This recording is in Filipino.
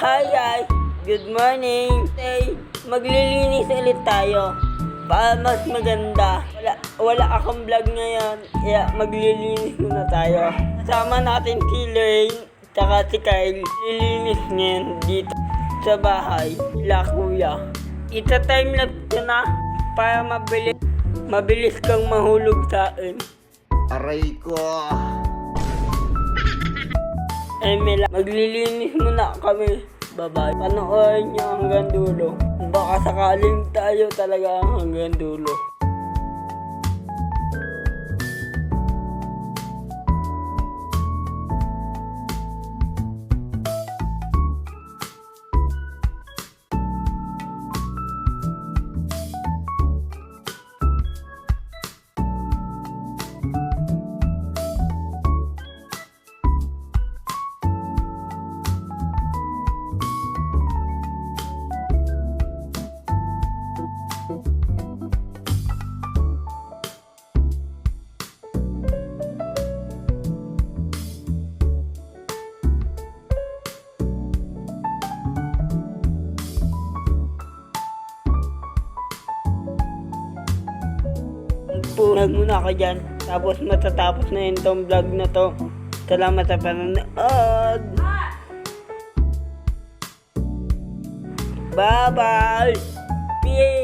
Hi guys! Good morning! Today, maglilinis ulit tayo. Para mas maganda. Wala akong vlog ngayon, kaya maglilinis muna tayo. Kasama natin si Lane, tsaka si Kyle. Lilinis ngayon dito sa bahay, la kuya. Ita-time lapse ko na para mabilis kang mahulog sa akin. Aray ko. Maglilinis muna kami. Bye-bye. Panoorin niyo hanggang dulo. Baka sakaling tayo talaga hanggang dulo. Punag muna ako dyan. Tapos matatapos na yun tong vlog na to. Salamat sa panonood. Bye bye. Peace.